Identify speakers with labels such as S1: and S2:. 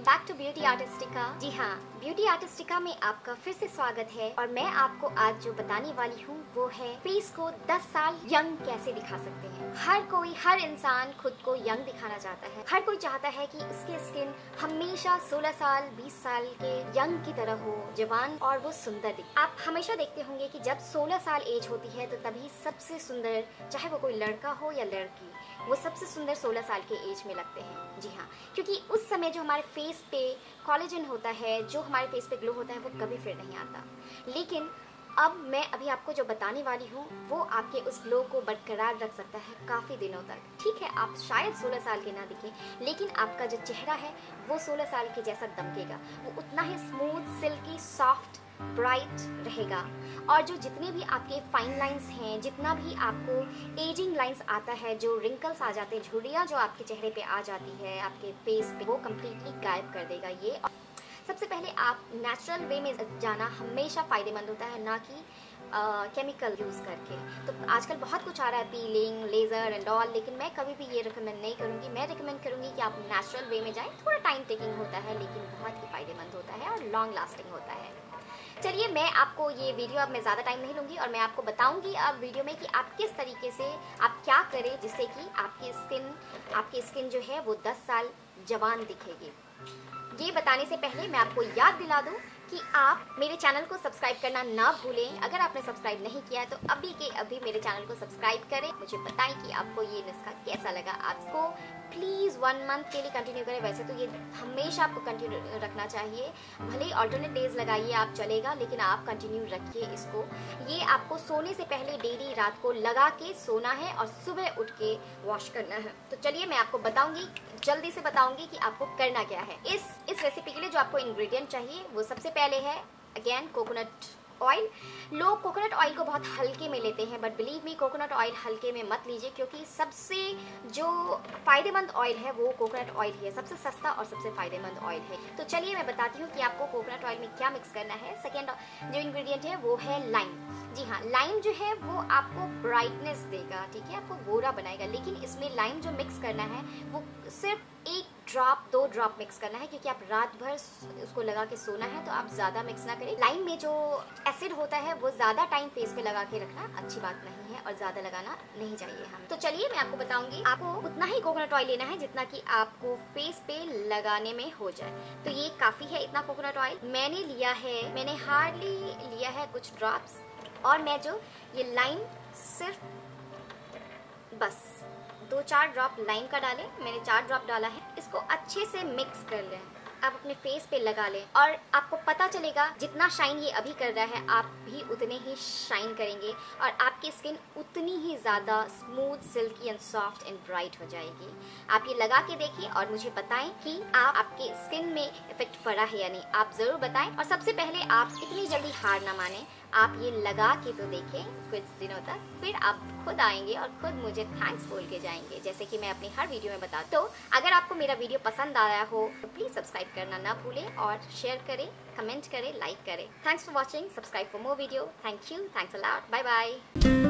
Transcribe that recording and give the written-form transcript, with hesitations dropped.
S1: Back to Beauty Artistica. जी हाँ, Beauty आर्टिस्टिका में आपका फिर से स्वागत है और मैं आपको आज जो बताने वाली हूँ वो है फेस को 10 साल यंग कैसे दिखा सकते हैं। हर इंसान खुद को यंग दिखाना चाहता है। हर कोई चाहता है कि उसकी स्किन हमेशा 16 साल 20 साल के यंग की तरह हो, जवान और वो सुंदर दिखे। आप हमेशा देखते होंगे कि जब 16 साल एज होती है तो तभी सबसे सुंदर, चाहे वो कोई लड़का हो या लड़की, वो सबसे सुंदर 16 साल के एज में लगते हैं। जी हाँ, क्योंकि उस समय जो हमारे फेस पे कोलेजन होता है, जो हमारे फेस पे ग्लो होता है, वो कभी फिर नहीं आता। लेकिन अब मैं अभी आपको जो बताने वाली हूँ वो आपके उस ग्लो को बरकरार रख सकता है काफ़ी दिनों तक। ठीक है, आप शायद 16 साल के ना दिखें, लेकिन आपका जो चेहरा है वो 16 साल के जैसा दमकेगा। वो उतना ही स्मूथ, सिल्की, सॉफ्ट, ब्राइट रहेगा। और जो जितने भी आपके फाइन लाइंस हैं, जितना भी आपको एजिंग लाइंस आता है, जो रिंकल्स आ जाते हैं, झुर्रियाँ जो आपके चेहरे पे आ जाती है आपके फेस पे, वो कम्प्लीटली गायब कर देगा ये। सबसे पहले आप नेचुरल वे में जाना हमेशा फ़ायदेमंद होता है, ना कि केमिकल यूज़ करके। तो आजकल बहुत कुछ आ रहा है, पीलिंग, लेज़र एंड ऑल, लेकिन मैं कभी भी ये रिकमेंड नहीं करूँगी। मैं रिकमेंड करूँगी कि आप नेचुरल वे में जाएं। थोड़ा टाइम टेकिंग होता है लेकिन बहुत ही फ़ायदेमंद होता है और लॉन्ग लास्टिंग होता है। चलिए, मैं आपको ये वीडियो, अब मैं ज़्यादा टाइम नहीं लूँगी और मैं आपको बताऊँगी अब वीडियो में कि आप किस तरीके से आप क्या करें जिससे कि आपकी स्किन जो है वो 10 साल जवान दिखेगी। ये बताने से पहले मैं आपको याद दिला दूं कि आप मेरे चैनल को सब्सक्राइब करना ना भूलें। अगर आपने सब्सक्राइब नहीं किया है तो अभी के अभी मेरे चैनल को सब्सक्राइब करें। मुझे बताएं कि आपको ये नुस्खा कैसा लगा। आपको प्लीज़ 1 मंथ के लिए कंटिन्यू करें। वैसे तो ये हमेशा आपको कंटिन्यू रखना चाहिए, भले ही ऑल्टरनेट डेज लगाइए आप, चलेगा, लेकिन आप कंटिन्यू रखिए इसको। ये आपको सोने से पहले डेली रात को लगा के सोना है और सुबह उठ के वॉश करना है। तो चलिए, मैं आपको बताऊंगी, जल्दी से बताऊंगी कि आपको करना क्या है। इस रेसिपी के लिए जो आपको इंग्रेडिएंट चाहिए वो सबसे पहले है अगेन कोकोनट ऑयल। लोग कोकोनट ऑयल को बहुत हल्के में लेते हैं, but believe me, coconut oil हल्के में मत लीजिए, क्योंकि सबसे जो फ़ायदेमंद ऑयल है वो कोकोनट ऑयल ही है। सबसे सस्ता और सबसे फ़ायदेमंद ऑयल है। तो चलिए मैं बताती हूँ कि आपको कोकोनट ऑयल में क्या मिक्स करना है। सेकेंड जो इंग्रेडिएंट है वो है लाइम। जी हाँ, लाइम जो है वो आपको ब्राइटनेस देगा, ठीक है, आपको गोरा बनाएगा। लेकिन इसमें लाइम जो मिक्स करना है वो सिर्फ 1 ड्रॉप 2 ड्रॉप मिक्स करना है, क्योंकि आप रात भर उसको लगा के सोना है, तो आप ज़्यादा मिक्स ना करें। लाइम में जो एसिड होता है वो ज़्यादा टाइम फेस पे लगा के रखना अच्छी बात नहीं है और ज़्यादा लगाना नहीं चाहिए हम। तो चलिए मैं आपको बताऊंगी, आपको उतना ही कोकोनट ऑयल लेना है जितना कि आपको फेस पे लगाने में हो जाए। तो ये काफ़ी है, इतना कोकोनट ऑयल मैंने लिया है। मैंने हार्डली लिया है कुछ ड्रॉप्स, और मैं जो ये लाइम सिर्फ बस 2-4 ड्रॉप लाइम का डालें। मैंने 4 ड्रॉप डाला है। इसको अच्छे से मिक्स कर लें, आप अपने फेस पे लगा लें और आपको पता चलेगा जितना शाइन ये अभी कर रहा है आप भी उतने ही शाइन करेंगे और आपकी स्किन उतनी ही ज़्यादा smooth, silkie and soft and bright हो जाएगी। आप ये लगा के देखिए और मुझे बताएं कि आपके स्किन में इफेक्ट पड़ा है या नहीं। आप ज़रूर बताएं। और सबसे पहले आप इतनी जल्दी हार ना मानें, आप ये लगा के तो देखें कुछ दिनों तक, फिर आप खुद आएंगे और खुद मुझे थैंक्स बोल के जाएंगे, जैसे कि मैं अपनी हर वीडियो में बताती हूँ। तो अगर आपको मेरा वीडियो पसंद आया हो तो प्लीज़ सब्सक्राइब करना ना भूलें और शेयर करें, कमेंट करें, लाइक करें। Thanks for watching, subscribe for more video. Thank you, thanks a lot, bye bye.